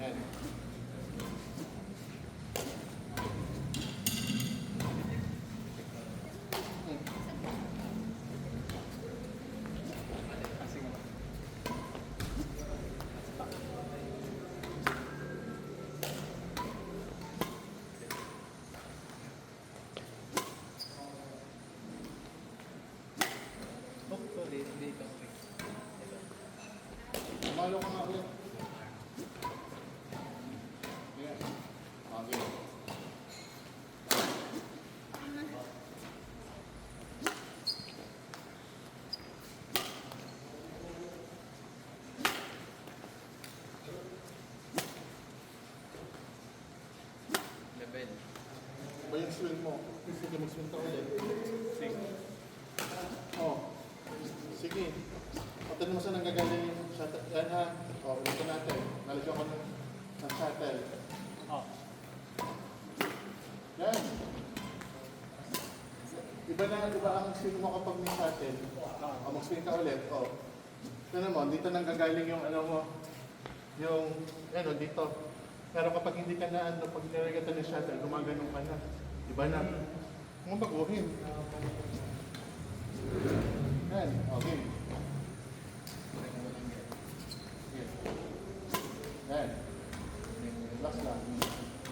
Yan. Malo ka nga ulit. Yan. Okay. Level. Ba yung swing mo? Sige, mag-swing ka ulit. Sige. Oh. Sige. Patan mo saan nanggagaling yung shuttle. Yan ha. O, ito natin. Nalagyan ko ng shuttle. Oh. Yan. Iba ang swing mo kapag may shuttle. O, mag-swing ka ulit. O. Ito mo, dito nanggagaling yung ano mo. Yung, ano, dito. Pero kapag hindi ka na, ano, pag nilagyan ng shuttle, gumaganong ka na. Iba na. Kung baguhin. Yan. Okay. Yan. Relax lang.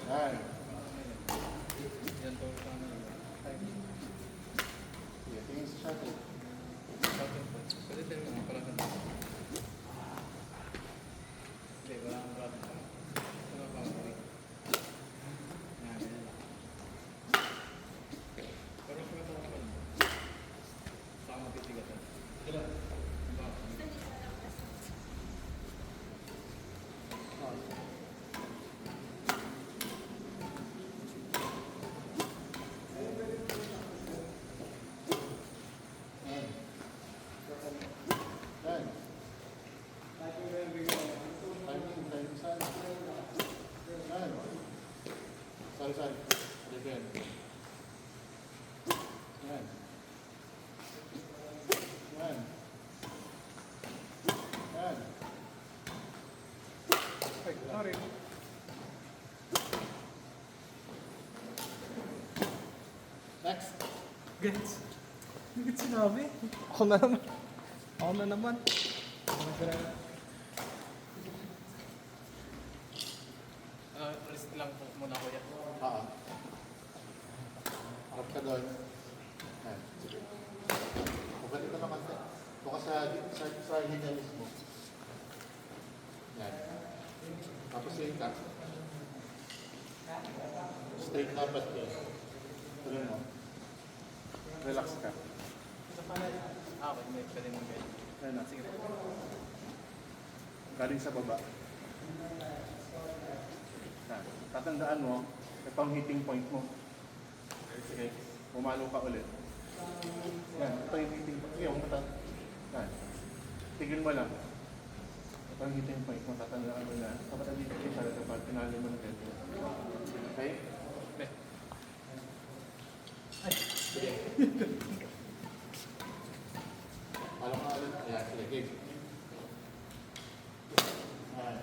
Yan. Yan to sa ano. Sige, tingin sa shuttle. Pwede tayo mga pala ka. Hindi, wala kang brad. Wala kang brad. Yan, yan lang. Pero kung ito naman, saan mapitigat? Ito lang. Yan. Timing saan? Yan. Sari-sari. Again. Yan. Yan. Yan. Ay, sorry. Next. Gets. Gets sinabi. Ako na naman. Ako na naman. Rest lang po muna kuya. Harap ka doon. Yan. Sige. Bumalik ka na konti. Buka sa hinya mismo. Yan. Tapos yun ka. Straight dapat yun. Tuloy mo. Relax ka. Okay, may pwede mo ganyan. Yan na. Sige po. Galing sa baba. Yan. Tatandaan mo, ito ang hitting point mo. Sige. Pumalo ka ulit. Yan. Ito yung hitting point. Sige, umata. Yan. Tigil mo lang. Ito ang hitting point mo. Tatandaan mo na. Kapag dito siya, dapat pinali mo na dito. Okay? Okay. Ay. Palo ka ulit. Ayan. Sige. Game. Yan.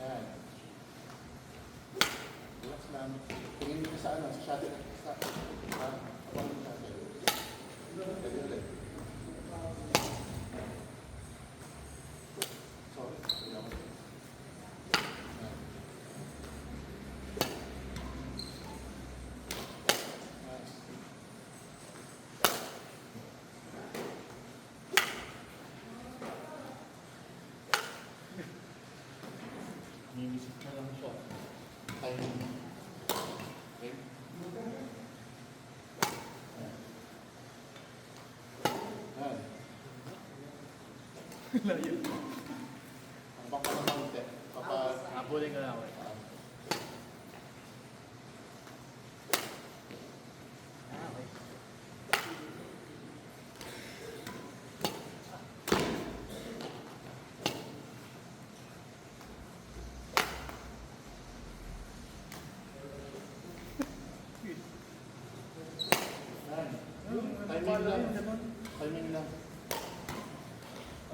Yan. Relax lang. Tingin mo sa ano, sa shuttle. Sa shuttle. Pwede ulit. Sorry. Yan. Yan. Nice. Nimisip na lang siya. Timing. Okay? Yan. Layo. Habang ka na kaunti. Kapag... Habulin ka na ako. Okay. Yan. Timing lang. Timing lang.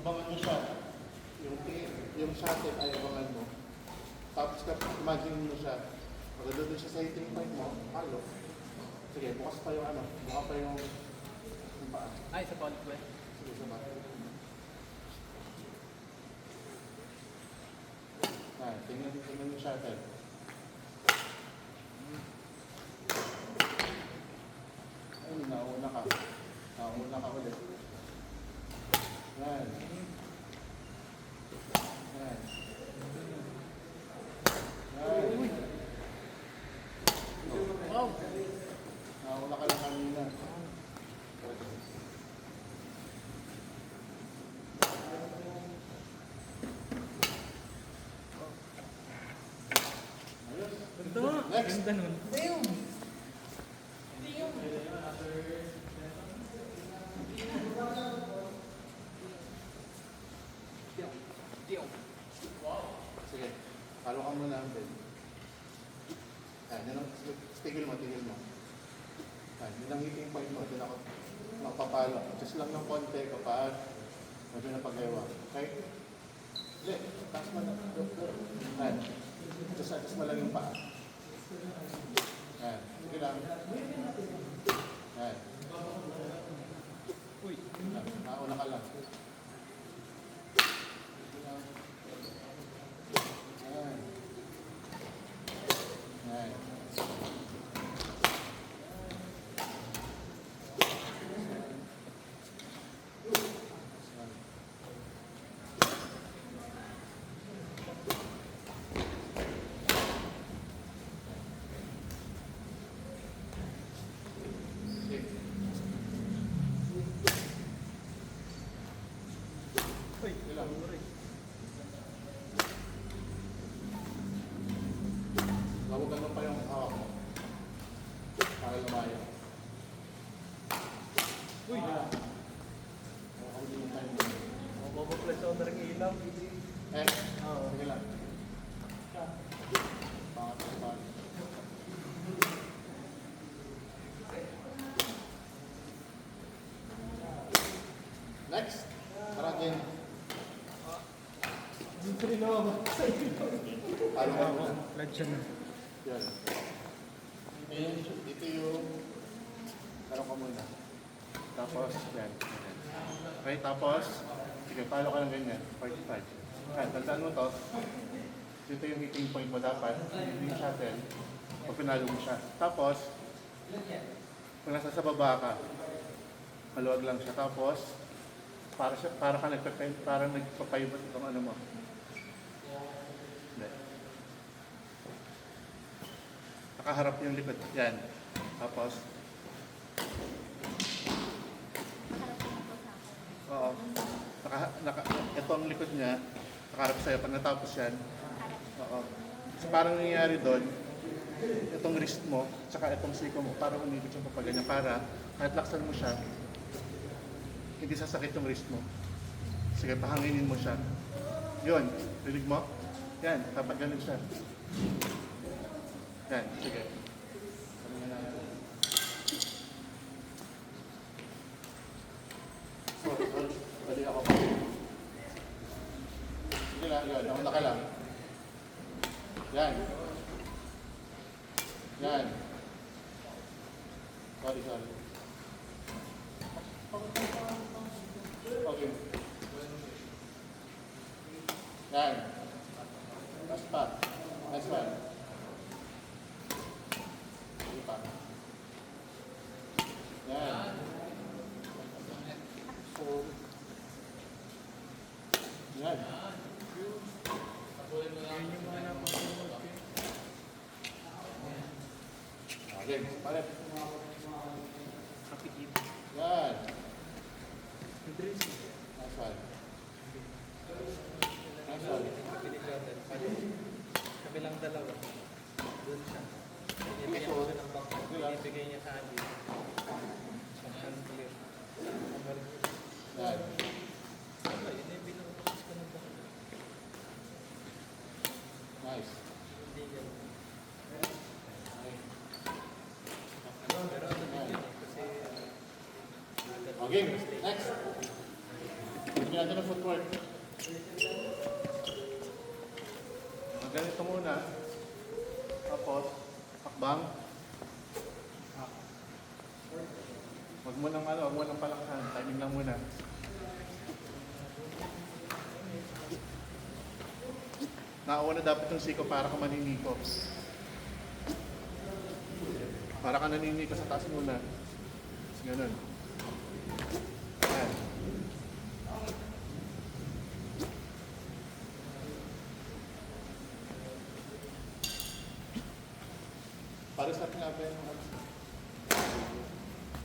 Abangan mo siya. yung shuttle ay abangan mo. Tapos imagine mo siya. Pagdating siya sa hitting point mo, halo. Sige, bukas pa yung ano. Bukas pa yung paa. Ay, sa paulit ba? Sige, sama. Tingnan yung shuttle. Ay, nauna ka. Nauna ka ulit. Yan. Yan. Yan. Wow! Nauna ka lang kanina. Ayos. Ganda! Next. Ganda nun. Damn! Sige. Palo ka muna ang bed. Yan ang, tigil mo. Yun ang hitting point mo. Doon ako makapapalo. Just lang ng konti kapag medyo na pag-ewa. Okay? Hindi. Taas mo na. Yan. Just mo lang yung paa. Yan. Sige lang. Yan. Uy! Yan. Nauna ka lang. Yan. Yan. Uy! Ilang? Lawagan mo pa yung hawak mo. Para lumayo. Uy! Ako din yung time mo. Mababaklas ako na rin ilaw. Oo. Sige lang. Pangat sa pangat. Next. Tara din. Dito rin ako. Palo ka muna. Flat siya na. Yan. Dito yung palo ka muna. Tapos, yan. Okay, tapos, sige, palo ka lang ganyan. 45. Yan, tandaan mo to. Dito yung hitting point mo dapat. Hindi yung shuttle. Pag pinalo mo siya. Tapos, kung nasa sa baba ka, maluwag lang siya. Tapos, para ka nagpapaibot itong ano mo. Hindi. Nakaharap yung likod. Yan. Tapos, oo. Ito ang likod niya. Nakaharap sa'yo. Pag natapos yan, oo. So, parang nangyayari doon, itong wrist mo, tsaka itong siko mo, parang umibig siya papaganyan para kahit laksan mo siya, hindi sasakit yung wrist mo. Sige, pahanginin mo siya. Yun, rinig mo? Yan, dapat ganun siya. Yan, sige. Sabi na natin. Sorry. Bali ako pa. Sige lang, yun. Nauna ka lang. Yan. Yan. Sorry. Okay. Yan. Last pa. Next one. Sige pa. Yan. Yan. Yun yung mga napasunod ko. Okay. Palit. Kapikip. Yan. Idris. Next one. Next one. Kabilang dalawa. Doon siya. Binibigyan ko siya ng box. Binibigay niya sa akin. Saan clear. Yan. Wala, yun yung binubukas ko ng box. Nice. Hindi yan. Okay. Pero ano din yun eh, kasi... Okay. Next. Bigyan natin ng footwork. Ganito muna. Tapos, hakbang. Huwag mo nang huwag mo nang palakhan. Timing lang muna. Naawa na dapat yung siko para ka maniniko. Para ka naniniko sa taas muna. Ganun. Ayan. Para sa ating natin,